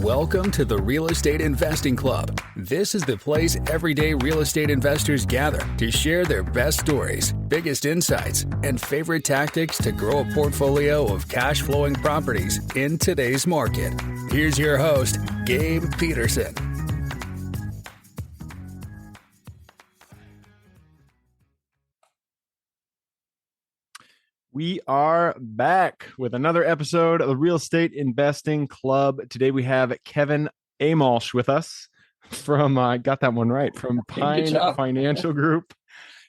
Welcome to the Real Estate Investing Club. This is the place everyday real estate investors gather to share their best stories, biggest insights, and favorite tactics to grow a portfolio of cash-flowing properties in today's market. Here's your host, Gabe Peterson. We are back with another episode of the Real Estate Investing Club. Today we have Kevin Amolsch with us from, I got that one right, from Pine Financial Group.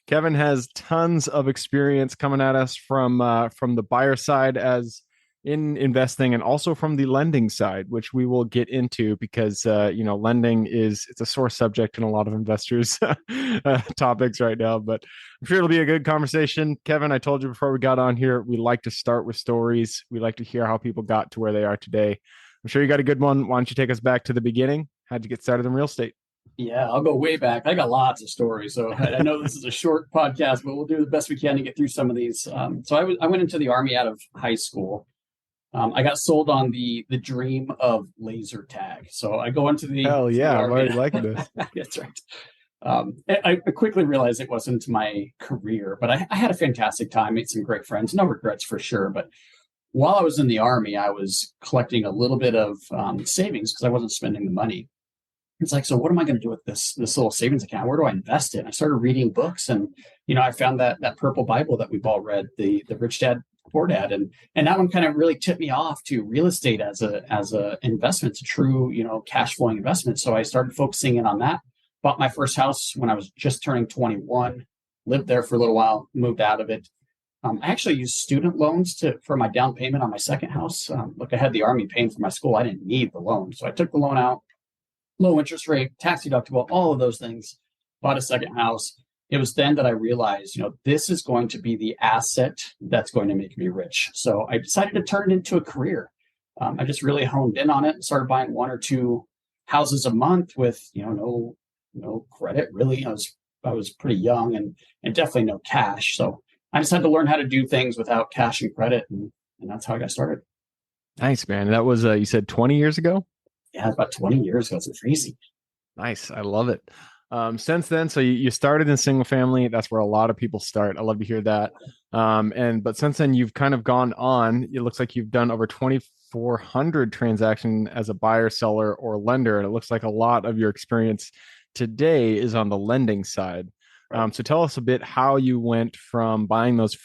Kevin has tons of experience coming at us from the buyer side as in investing and also from the lending side, which we will get into because, lending it's a sore subject in a lot of investors' topics right now, but I'm sure it'll be a good conversation. Kevin, I told you before we got on here, we like to start with stories. We like to hear how people got to where they are today. I'm sure you got a good one. Why don't you take us back to the beginning? How'd you get started in real estate? Yeah, I'll go way back. I got lots of stories. So I know this is a short podcast, but we'll do the best we can to get through some of these. So I went into the Army out of high school. I got sold on the dream of laser tag. So I go into the hell yeah, I'm already liking this. That's right. I quickly realized it wasn't my career, but I had a fantastic time, made some great friends, no regrets for sure. But while I was in the Army, I was collecting a little bit of savings because I wasn't spending the money. It's like, so what am I going to do with this little savings account? Where do I invest it? I started reading books, and I found that purple Bible that we've all read, the Rich Dad Poor Dad, and that one kind of really tipped me off to real estate as a investment, a true cash flowing investment. So I started focusing in on that. Bought my first house when I was just turning 21. Lived there for a little while, moved out of it. I actually used student loans for my down payment on my second house. Look, I had the Army paying for my school. I didn't need the loan, so I took the loan out. Low interest rate, tax deductible, all of those things. Bought a second house. It was then that I realized, this is going to be the asset that's going to make me rich. So I decided to turn it into a career. I just really honed in on it and started buying one or two houses a month with, no credit really. I was pretty young and definitely no cash. So I just had to learn how to do things without cash and credit. And that's how I got started. Nice, man. That was, you said 20 years ago? Yeah, about 20 years ago. It's crazy. Nice. I love it. Since then, so you started in single family. That's where a lot of people start. I love to hear that. But since then, you've kind of gone on. It looks like you've done over 2,400 transactions as a buyer, seller, or lender. And it looks like a lot of your experience today is on the lending side. So tell us a bit how you went from buying those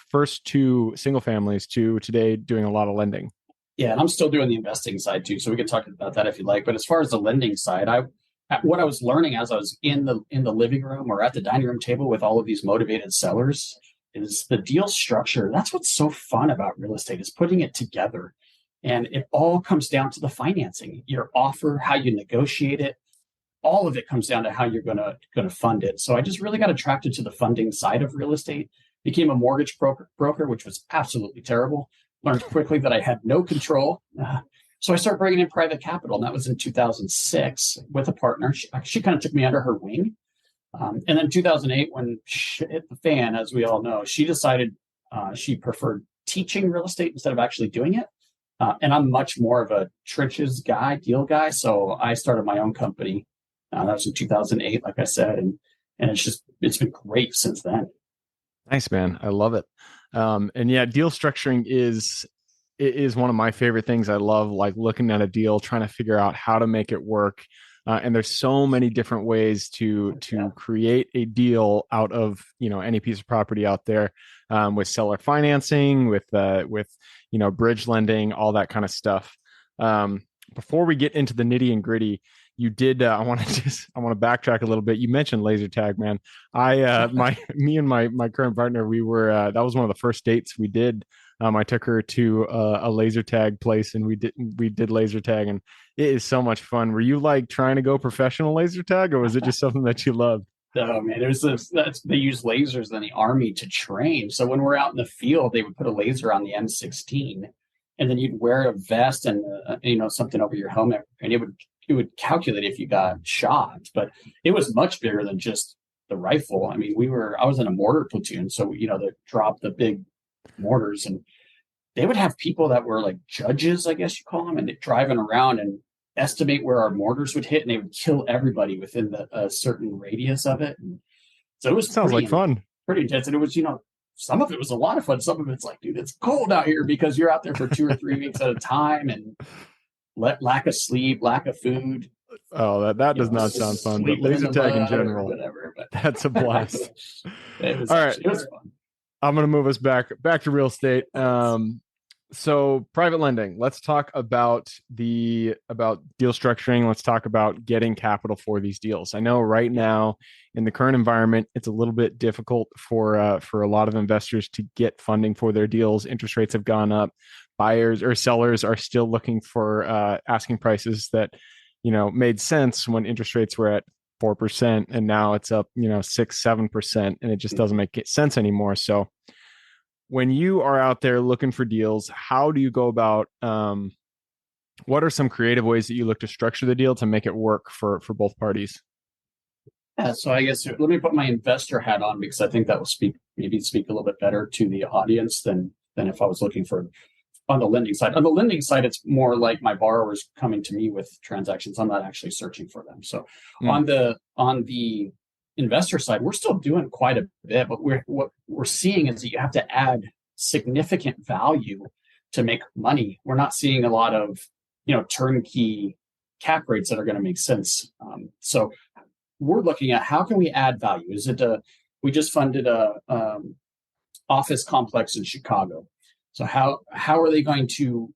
first two single families to today doing a lot of lending. Yeah, and I'm still doing the investing side too, so we can talk about that if you like. But as far as the lending side, what I was learning as I was in the living room or at the dining room table with all of these motivated sellers is the deal structure. That's what's so fun about real estate is putting it together, and it all comes down to the financing, your offer, how you negotiate it. All of it comes down to how you're going to fund it. So I just really got attracted to the funding side of real estate. Became a mortgage broker, which was absolutely terrible. Learned quickly that I had no control. So I started bringing in private capital, and that was in 2006 with a partner. She kind of took me under her wing. And then 2008, when shit hit the fan, as we all know, she decided she preferred teaching real estate instead of actually doing it. And I'm much more of a trenches guy, deal guy. So I started my own company. That was in 2008, like I said. And it's been great since then. Nice, man. I love it. And yeah, deal structuring is one of my favorite things. I love like looking at a deal, trying to figure out how to make it work. And there's so many different ways to create a deal out of, any piece of property out there, with seller financing, with bridge lending, all that kind of stuff. Before we get into the nitty and gritty, you did. I want to backtrack a little bit. You mentioned laser tag, man. Me and my current partner, we were. That was one of the first dates we did. I took her to a laser tag place, and we did laser tag, and it is so much fun. Were you like trying to go professional laser tag, or was it just something that you loved? Oh man, they use lasers in the Army to train. So when we're out in the field, they would put a laser on the M16, and then you'd wear a vest and something over your helmet, and it would calculate if you got shot. But it was much bigger than just the rifle. I mean, I was in a mortar platoon, so they dropped the big mortars, and they would have people that were like judges, I guess you call them, and they're driving around and estimate where our mortars would hit, and they would kill everybody within a certain radius of it. And so it was Sounds like fun. Pretty intense. And it was, some of it was a lot of fun. Some of it's like, dude, it's cold out here because you're out there for 2 or 3 weeks at a time, and lack of sleep, lack of food. Oh, that does not sound fun. But laser tag in general, that's a blast. It was all right. It was fun. I'm going to move us back to real estate. So private lending. Let's talk about deal structuring. Let's talk about getting capital for these deals. I know right now in the current environment, it's a little bit difficult for a lot of investors to get funding for their deals. Interest rates have gone up. Buyers or sellers are still looking for asking prices that made sense when interest rates were at 4%, and now it's up 6-7%, and it just doesn't make sense anymore. So when you are out there looking for deals, how do you go about, what are some creative ways that you look to structure the deal to make it work for both parties? Yeah, so I guess let me put my investor hat on, because I think that will speak a little bit better to the audience than if I was looking for on the lending side. On the lending side, it's more like my borrowers coming to me with transactions. I'm not actually searching for them. So on the investor side, we're still doing quite a bit, but what we're seeing is that you have to add significant value to make money. We're not seeing a lot of turnkey cap rates that are going to make sense. So we're looking at how can we add value. Is it we just funded a office complex in Chicago. So how are they going to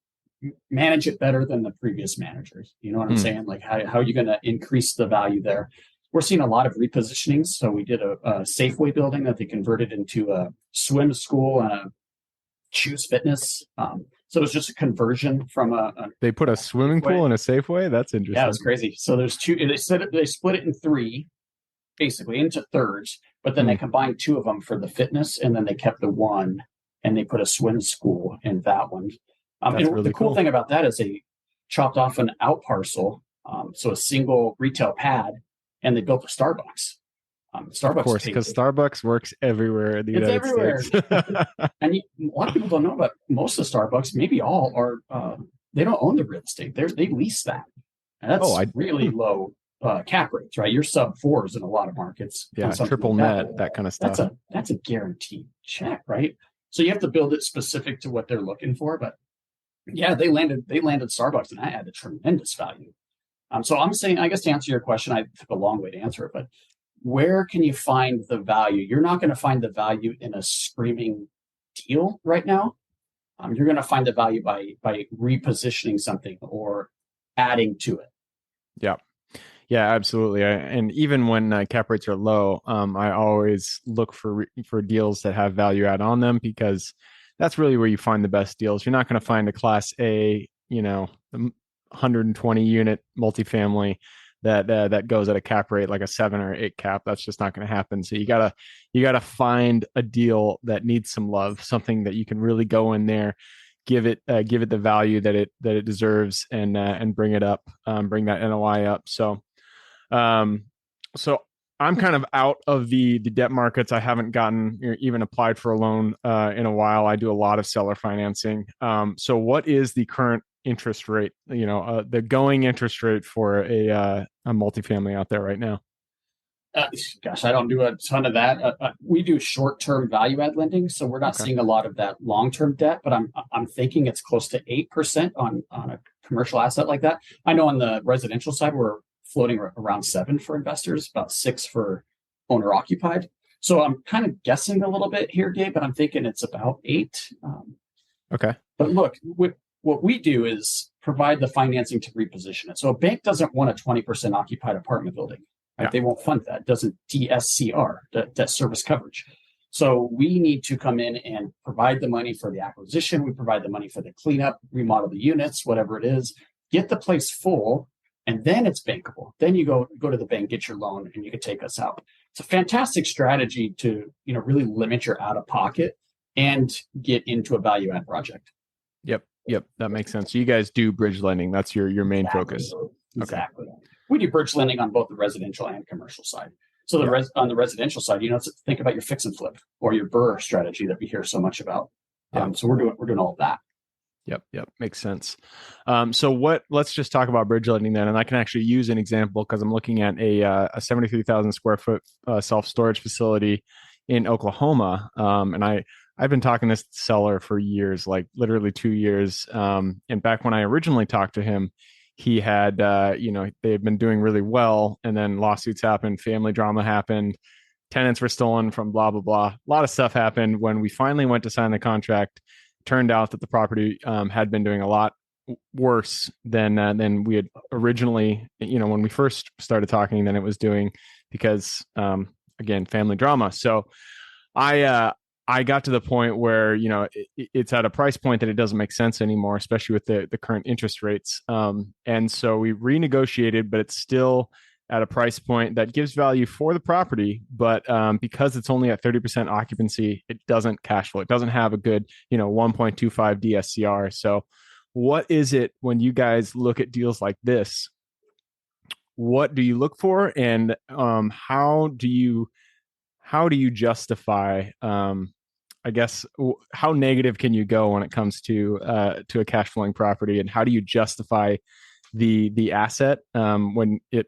manage it better than the previous managers? You know what I'm saying? Like how are you going to increase the value there? We're seeing a lot of repositionings. So we did a Safeway building that they converted into a swim school and a Choose Fitness. So it was just a conversion from They put a swimming pool in a Safeway? That's interesting. Yeah, it's crazy. So there's two. They split it in 3, basically into thirds, but then they combined 2 of them for the fitness, and then they kept the one, and they put a swim school in that one. And really the cool thing about that is they chopped off an out parcel, so a single retail pad, and they built a Starbucks. Starbucks, of course, because Starbucks works everywhere in the United States. And a lot of people don't know, but most of the Starbucks, maybe all, are they don't own the real estate. They lease that. And that's really low cap rates, right? You're sub 4s in a lot of markets. Yeah, triple net, that kind of stuff. That's a guaranteed check, right? So you have to build it specific to what they're looking for. But yeah, they landed Starbucks, and that added tremendous value. So I'm saying, I guess to answer your question, I took a long way to answer it, but where can you find the value? You're not going to find the value in a screaming deal right now. You're going to find the value by repositioning something or adding to it. Yeah, absolutely. And even when cap rates are low, I always look for deals that have value add on them, because that's really where you find the best deals. You're not going to find a Class A, 120 unit multifamily that goes at a cap rate like a 7 or 8 cap. That's just not going to happen. So you gotta find a deal that needs some love, something that you can really go in there, give it the value that it deserves, and bring it up, bring that NOI up. So I'm kind of out of the debt markets. I haven't gotten even applied for a loan in a while. I do a lot of seller financing. So what is the current interest rate, the going interest rate for a multifamily out there right now? Gosh, I don't do a ton of that. We do short-term value add lending, so we're not seeing a lot of that long-term debt. But I'm thinking it's close to 8% on a commercial asset like that. I know on the residential side we're floating around 7 for investors, about 6 for owner occupied. So I'm kind of guessing a little bit here, Gabe, but I'm thinking it's about 8. Okay. But look, what we do is provide the financing to reposition it. So a bank doesn't want a 20% occupied apartment building. Right? Yeah. They won't fund that. It doesn't DSCR, debt service coverage. So we need to come in and provide the money for the acquisition. We provide the money for the cleanup, remodel the units, whatever it is, get the place full, and then it's bankable. Then you go to the bank, get your loan, and you can take us out. It's a fantastic strategy to really limit your out of pocket and get into a value add project. Yep, that makes sense. So you guys do bridge lending. That's your main focus. Exactly. Okay. We do bridge lending on both the residential and commercial side. So on the residential side, think about your fix and flip or your BRRRR strategy that we hear so much about. So we're doing all of that. Yep. Makes sense. Let's just talk about bridge lending then. And I can actually use an example because I'm looking at a 73,000 square foot self-storage facility in Oklahoma. I've been talking to this seller for years, like literally 2 years. And back when I originally talked to him, he had, they had been doing really well. And then lawsuits happened, family drama happened, tenants were stolen from blah, blah, blah. A lot of stuff happened. When we finally went to sign the contract, turned out that the property had been doing a lot worse than we had originally, when we first started talking, than it was doing because, again, family drama. So I got to the point where, it's at a price point that it doesn't make sense anymore, especially with the current interest rates. And so we renegotiated, but it's still at a price point that gives value for the property, but because it's only at 30% occupancy, it doesn't cash flow. It doesn't have a good, 1.25 DSCR. So what is it when you guys look at deals like this? What do you look for, and how do you justify? I guess how negative can you go when it comes to a cash flowing property, and how do you justify the asset when it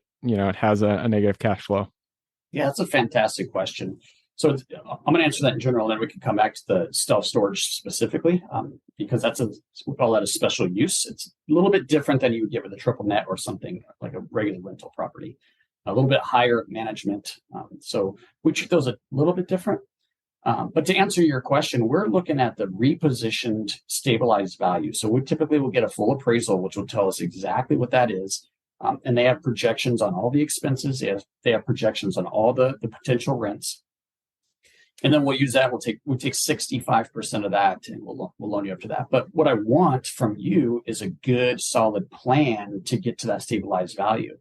has a negative cash flow? Yeah, that's a fantastic question. So I'm going to answer that in general, and then we can come back to the self-storage specifically, because we call that a special use. It's a little bit different than you would get with a triple net or something like a regular rental property, a little bit higher management. So we treat those a little bit different. But to answer your question, we're looking at the repositioned stabilized value. So we typically will get a full appraisal, which will tell us exactly what that is. And they have projections on all the expenses. They have projections on all the potential rents. And then we'll use that. We'll take 65% of that, and we'll loan you up to that. But what I want from you is a good, solid plan to get to that stabilized value.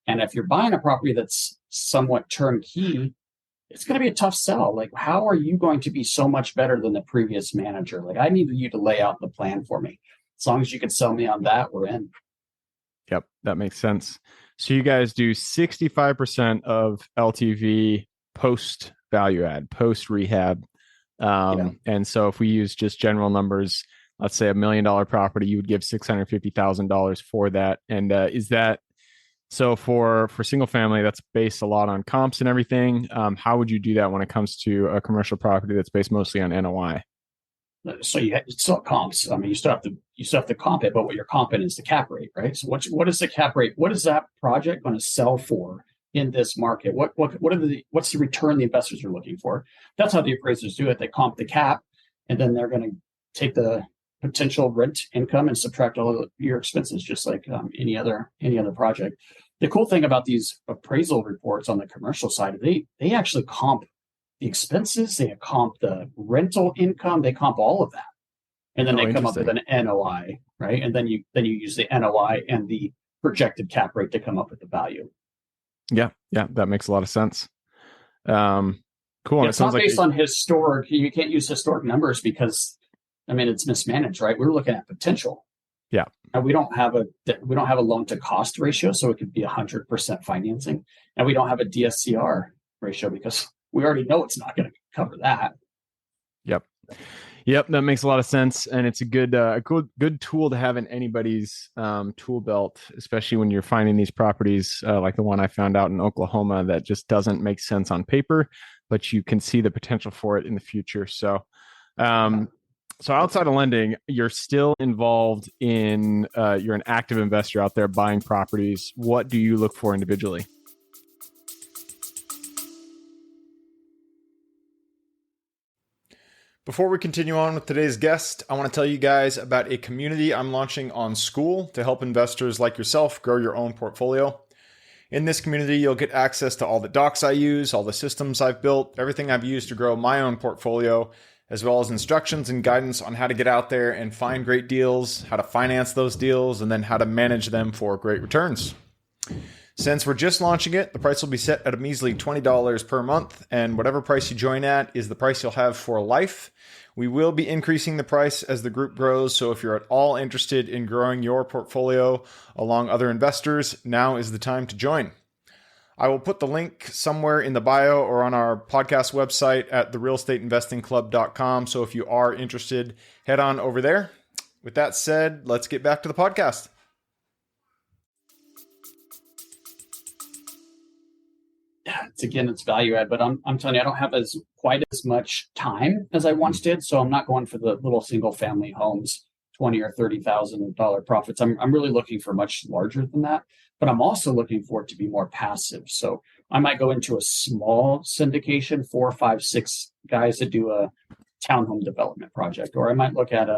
And if you're buying a property that's somewhat turnkey, it's going to be a tough sell. Like, how are you going to be so much better than the previous manager? Like, I need you to lay out the plan for me. As long as you can sell me on that, we're in. Yep, that makes sense. So you guys do 65% of LTV post value add, post rehab. And so if we use just general numbers, let's say $1 million property, you would give $650,000 for that. And is that so for single family? That's based a lot on comps and everything. How would you do that when it comes to a commercial property that's based mostly on NOI? So you still have comps. I mean, you still have to comp it, but what you're comping is the cap rate, right? So what is the cap rate? What is that project going to sell for in this market? What's the return the investors are looking for? That's how the appraisers do it. They comp the cap, and then they're going to take the potential rent income and subtract all of your expenses, just like any other project. The cool thing about these appraisal reports on the commercial side, they actually comp the expenses, they comp the rental income, they comp all of that, and then they come up with an NOI, right? And then you use the NOI and the projected cap rate to come up with the value. Yeah, that makes a lot of sense. Cool. Yeah, it's not based on historic. You can't use historic numbers because, I mean, it's mismanaged, right? We're looking at potential. Yeah, and we don't have a loan to cost ratio, so it could be 100% financing, and we don't have a DSCR ratio because we already know it's not going to cover that. Yep, that makes a lot of sense, and it's a good tool to have in anybody's tool belt, especially when you're finding these properties like the one I found out in Oklahoma that just doesn't make sense on paper, but you can see the potential for it in the future. So, so outside of lending, you're still involved in you're an active investor out there buying properties. What do you look for individually? Before we continue on with today's guest, I want to tell you guys about a community I'm launching on School to help investors like yourself grow your own portfolio. In this community, you'll get access to all the docs I use, all the systems I've built, everything I've used to grow my own portfolio, as well as instructions and guidance on how to get out there and find great deals, how to finance those deals, and then how to manage them for great returns. Since we're just launching it, the price will be set at a measly $20 per month, and whatever price you join at is the price you'll have for life. We will be increasing the price as the group grows, so if you're at all interested in growing your portfolio along other investors, now is the time to join. I will put the link somewhere in the bio or on our podcast website at therealestateinvestingclub.com, so if you are interested, head on over there. With that said, let's get back to the podcast. Yeah, it's value add, but I'm telling you, I don't have quite as much time as I once did. So I'm not going for the little single family homes, $20,000 or $30,000 profits. I'm really looking for much larger than that. But I'm also looking for it to be more passive. So I might go into a small syndication, 4, 5, 6 guys that do a townhome development project, or I might look at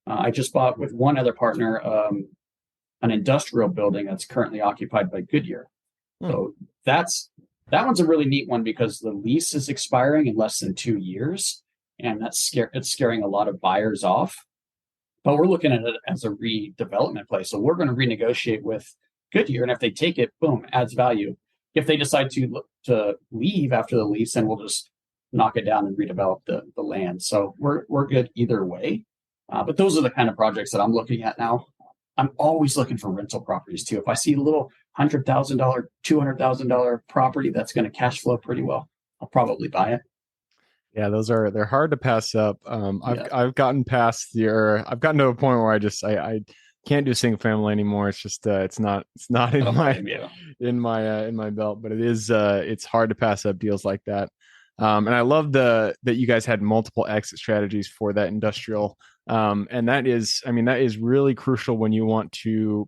I just bought with one other partner an industrial building that's currently occupied by Goodyear. So that one's a really neat one because the lease is expiring in less than 2 years, and it's scaring a lot of buyers off. But we're looking at it as a redevelopment place, so we're going to renegotiate with Goodyear, and if they take it, boom, adds value. If they decide to leave after the lease, then we'll just knock it down and redevelop the land. So we're good either way. But those are the kind of projects that I'm looking at now. I'm always looking for rental properties too. If I see a little $100,000, $200,000 property that's going to cash flow pretty well, I'll probably buy it. Yeah, they're hard to pass up. I've gotten I've gotten to a point where I can't do single family anymore. It's just it's not in my belt, but it's hard to pass up deals like that. And I love that you guys had multiple exit strategies for that industrial. And that is really crucial when you want to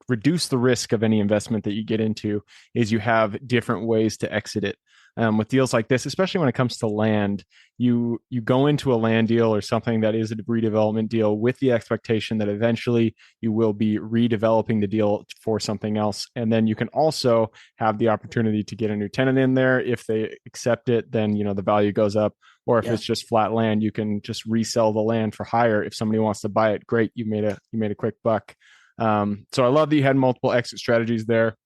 reduce the risk of any investment that you get into, is you have different ways to exit it. With deals like this, especially when it comes to land, you go into a land deal or something that is a redevelopment deal with the expectation that eventually you will be redeveloping the deal for something else. And then you can also have the opportunity to get a new tenant in there. If they accept it, then the value goes up. Or if it's just flat land, you can just resell the land for higher. If somebody wants to buy it, great, you made a quick buck. So I love that you had multiple exit strategies there.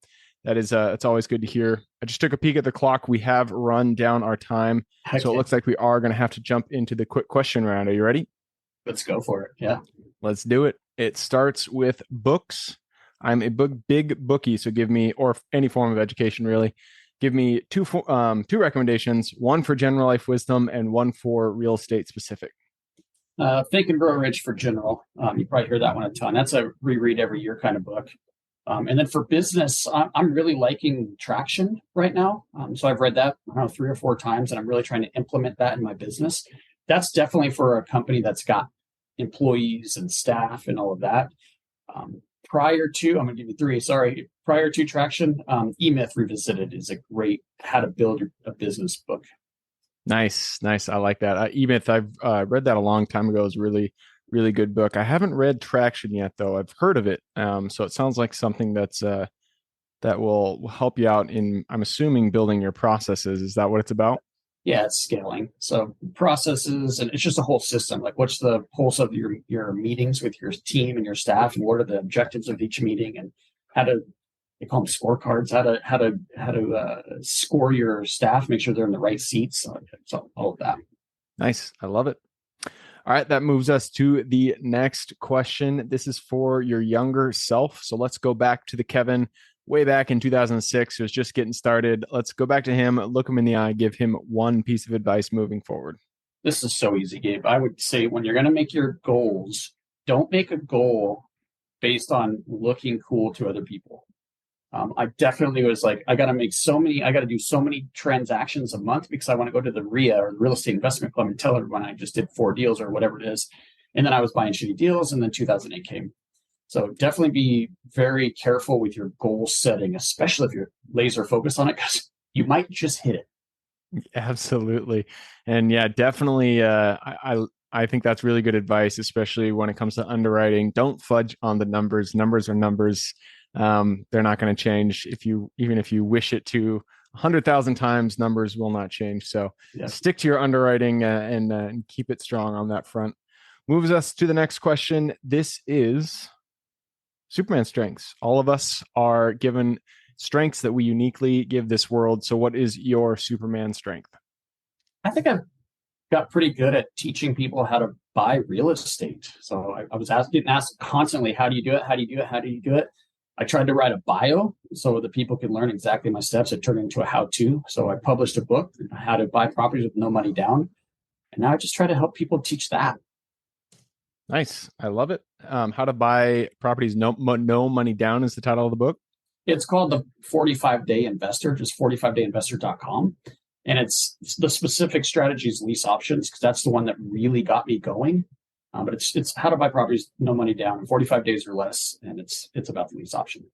That is, it's always good to hear. I just took a peek at the clock. We have run down our time. Okay. So it looks like we are going to have to jump into the quick question round. Are you ready? Let's go for it. Yeah. Let's do it. It starts with books. I'm a big bookie, so give me, or any form of education really, give me two recommendations, one for general life wisdom and one for real estate specific. Think and Grow Rich for general. You probably hear that one a ton. That's a reread every year kind of book. And then for business, I'm really liking Traction right now. So I've read that 3 or 4 times, and I'm really trying to implement that in my business. That's definitely for a company that's got employees and staff and all of that. Prior to, I'm going to give you 3, sorry. Prior to Traction, E-Myth Revisited is a great how to build a business book. Nice. I like that. E-Myth, I've read that a long time ago. It was really good book. I haven't read Traction yet, though. I've heard of it. So it sounds like something that will help you out in, I'm assuming, building your processes. Is that what it's about? Yeah, it's scaling. So processes, and it's just a whole system. Like, what's the pulse of your meetings with your team and your staff, and what are the objectives of each meeting, and how to, they call them scorecards, how to score your staff, make sure they're in the right seats. So all of that. Nice. I love it. All right, that moves us to the next question. This is for your younger self. So let's go back to the Kevin way back in 2006, who was just getting started. Let's go back to him, look him in the eye, give him one piece of advice moving forward. This is so easy, Gabe. I would say when you're going to make your goals, don't make a goal based on looking cool to other people. I definitely was like, I got to do so many transactions a month because I want to go to the RIA or the Real Estate Investment Club and tell everyone I just did 4 deals or whatever it is. And then I was buying shitty deals, and then 2008 came. So definitely be very careful with your goal setting, especially if you're laser focused on it, because you might just hit it. Absolutely. And yeah, definitely. I think that's really good advice, especially when it comes to underwriting. Don't fudge on the numbers. Numbers are numbers. They're not going to change. Even if you wish it to 100,000 times, numbers will not change. So stick to your underwriting and keep it strong on that front. Moves us to the next question. This is Superman strengths. All of us are given strengths that we uniquely give this world. So what is your Superman strength? I think I've got pretty good at teaching people how to buy real estate. So I was getting asked constantly, how do you do it? How do you do it? How do you do it? I tried to write a bio so that people could learn exactly my steps. It turned into a how-to. So I published a book, How to Buy Properties with No Money Down. And now I just try to help people teach that. Nice. I love it. How to buy properties no money down is the title of the book. It's called the 45-Day Investor, just 45dayinvestor.com. And it's the specific strategies lease options, because that's the one that really got me going. But it's how to buy properties, no money down, in 45 days or less. And it's about the lease option.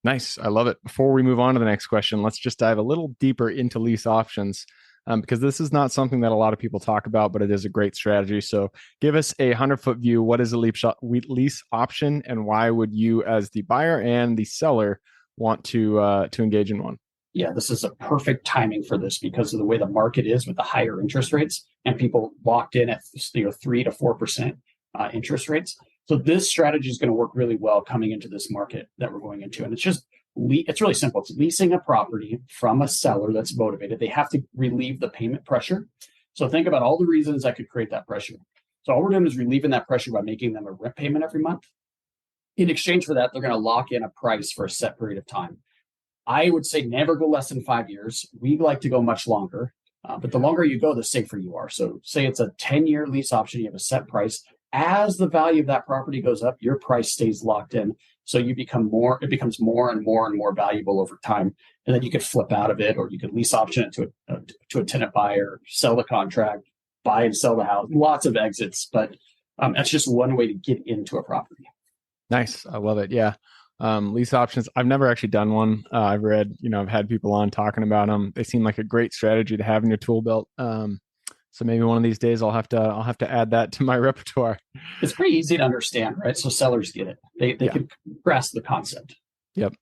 Nice. I love it. Before we move on to the next question, let's just dive a little deeper into lease options, because this is not something that a lot of people talk about, but it is a great strategy. So give us a 100-foot view. What is a lease option, and why would you, as the buyer and the seller, want to engage in one? Yeah, this is a perfect timing for this because of the way the market is with the higher interest rates and people locked in at 3 to 4% interest rates. So this strategy is going to work really well coming into this market that we're going into. And it's really simple. It's leasing a property from a seller that's motivated. They have to relieve the payment pressure. So think about all the reasons that could create that pressure. So all we're doing is relieving that pressure by making them a rent payment every month. In exchange for that, they're going to lock in a price for a set period of time. I would say never go less than 5 years. We like to go much longer, but the longer you go, the safer you are. So say it's a 10-year lease option, you have a set price. As the value of that property goes up, your price stays locked in. So it becomes more and more and more valuable over time. And then you could flip out of it, or you could lease option it to a tenant buyer, sell the contract, buy and sell the house. Lots of exits, but that's just one way to get into a property. Nice. I love it. Yeah. Lease options. I've never actually done one. I've read, I've had people on talking about them. They seem like a great strategy to have in your tool belt. So maybe one of these days I'll have to add that to my repertoire. It's pretty easy to understand, right? So sellers get it. They can grasp the concept. Yep.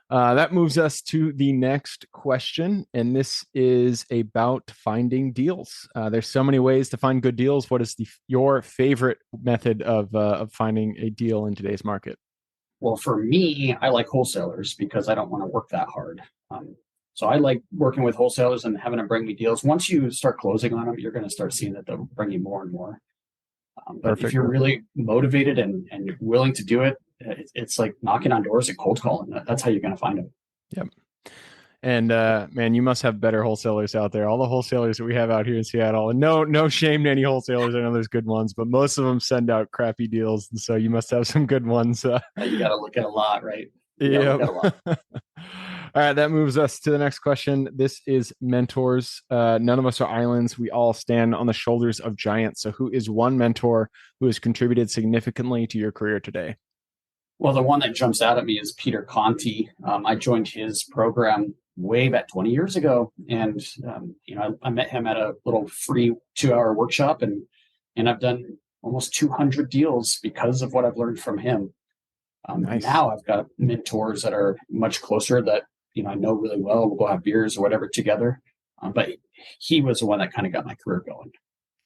That moves us to the next question, and this is about finding deals. There's so many ways to find good deals. What is your favorite method of finding a deal in today's market? Well, for me, I like wholesalers because I don't want to work that hard. So I like working with wholesalers and having them bring me deals. Once you start closing on them, you're going to start seeing that they'll bring you more and more. But if you're really motivated and you're willing to do it, it's like knocking on doors and cold calling. That's how you're going to find them. Yep. And man, you must have better wholesalers out there. All the wholesalers that we have out here in Seattle, and no shame to any wholesalers. I know there's good ones, but most of them send out crappy deals. And so you must have some good ones. You got to look at a lot, right? Yeah. All right, that moves us to the next question. This is mentors. None of us are islands. We all stand on the shoulders of giants. So who is one mentor who has contributed significantly to your career today? Well, the one that jumps out at me is Peter Conti. I joined his program way back 20 years ago. And, I met him at a little free 2-hour workshop, and I've done almost 200 deals because of what I've learned from him. Nice. Now I've got mentors that are much closer that, I know really well. We'll go have beers or whatever together. But he was the one that kind of got my career going.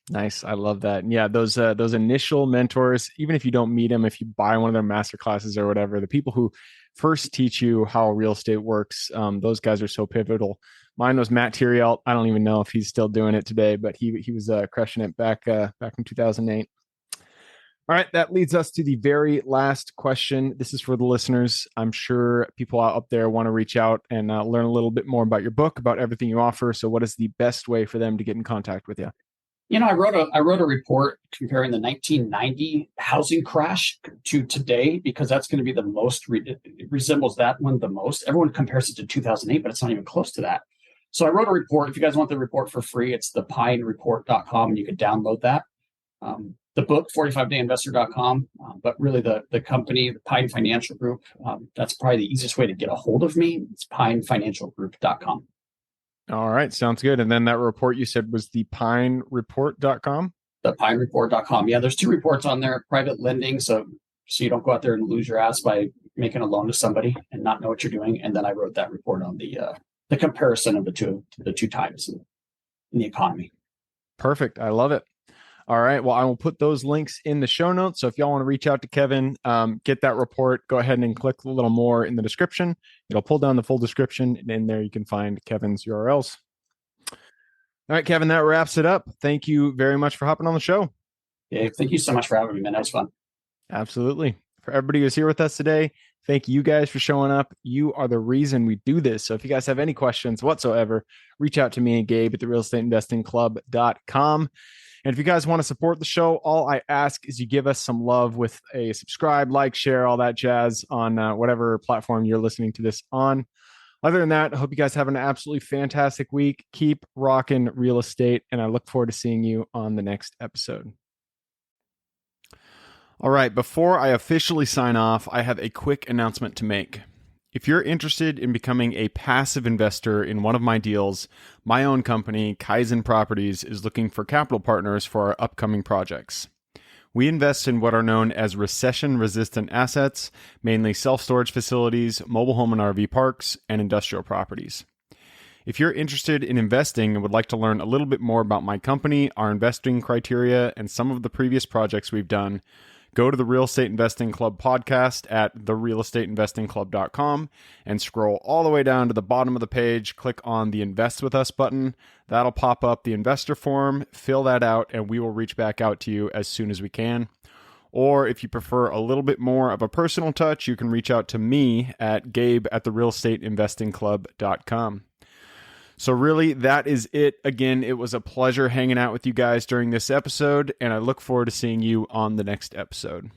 Nice. I love that. And yeah, those initial mentors, even if you don't meet them, if you buy one of their master classes or whatever, the people who first teach you how real estate works, those guys are so pivotal. Mine was Matt Theriault. I don't even know if he's still doing it today, but he was crushing it back in 2008. All right, that leads us to the very last question. This is for the listeners. I'm sure people out there want to reach out and learn a little bit more about your book, about everything you offer. So what is the best way for them to get in contact with you? I wrote a report comparing the 1990 housing crash to today, because that's going to be the most, it resembles that one the most. Everyone compares it to 2008, but it's not even close to that. So I wrote a report. If you guys want the report for free, it's thepinereport.com, and you can download that. The book, 45dayinvestor.com, but really the company, the Pine Financial Group, that's probably the easiest way to get a hold of me. It's pinefinancialgroup.com. All right. Sounds good. And then that report you said was the pinereport.com? The pinereport.com. Yeah, there's 2 reports on there. Private lending, so you don't go out there and lose your ass by making a loan to somebody and not know what you're doing. And then I wrote that report on the comparison of the two times in the economy. Perfect. I love it. All right. Well, I will put those links in the show notes. So if y'all want to reach out to Kevin, get that report, go ahead and click a little more in the description. It'll pull down the full description, and in there you can find Kevin's URLs. All right, Kevin, that wraps it up. Thank you very much for hopping on the show. Yeah, thank you so much for having me, man. That was fun. Absolutely. For everybody who's here with us today, thank you guys for showing up. You are the reason we do this. So if you guys have any questions whatsoever, reach out to me and Gabe at therealestateinvestingclub.com. And if you guys want to support the show, all I ask is you give us some love with a subscribe, like, share, all that jazz on whatever platform you're listening to this on. Other than that, I hope you guys have an absolutely fantastic week. Keep rocking real estate, and I look forward to seeing you on the next episode. All right, before I officially sign off, I have a quick announcement to make. If you're interested in becoming a passive investor in one of my deals, my own company, Kaizen Properties, is looking for capital partners for our upcoming projects. We invest in what are known as recession-resistant assets, mainly self-storage facilities, mobile home and RV parks, and industrial properties. If you're interested in investing and would like to learn a little bit more about my company, our investing criteria, and some of the previous projects we've done, go to the Real Estate Investing Club podcast at therealestateinvestingclub.com and scroll all the way down to the bottom of the page. Click on the Invest With Us button. That'll pop up the investor form. Fill that out, and we will reach back out to you as soon as we can. Or if you prefer a little bit more of a personal touch, you can reach out to me at gabe@therealestateinvestingclub.com. So really, that is it. Again, it was a pleasure hanging out with you guys during this episode, and I look forward to seeing you on the next episode.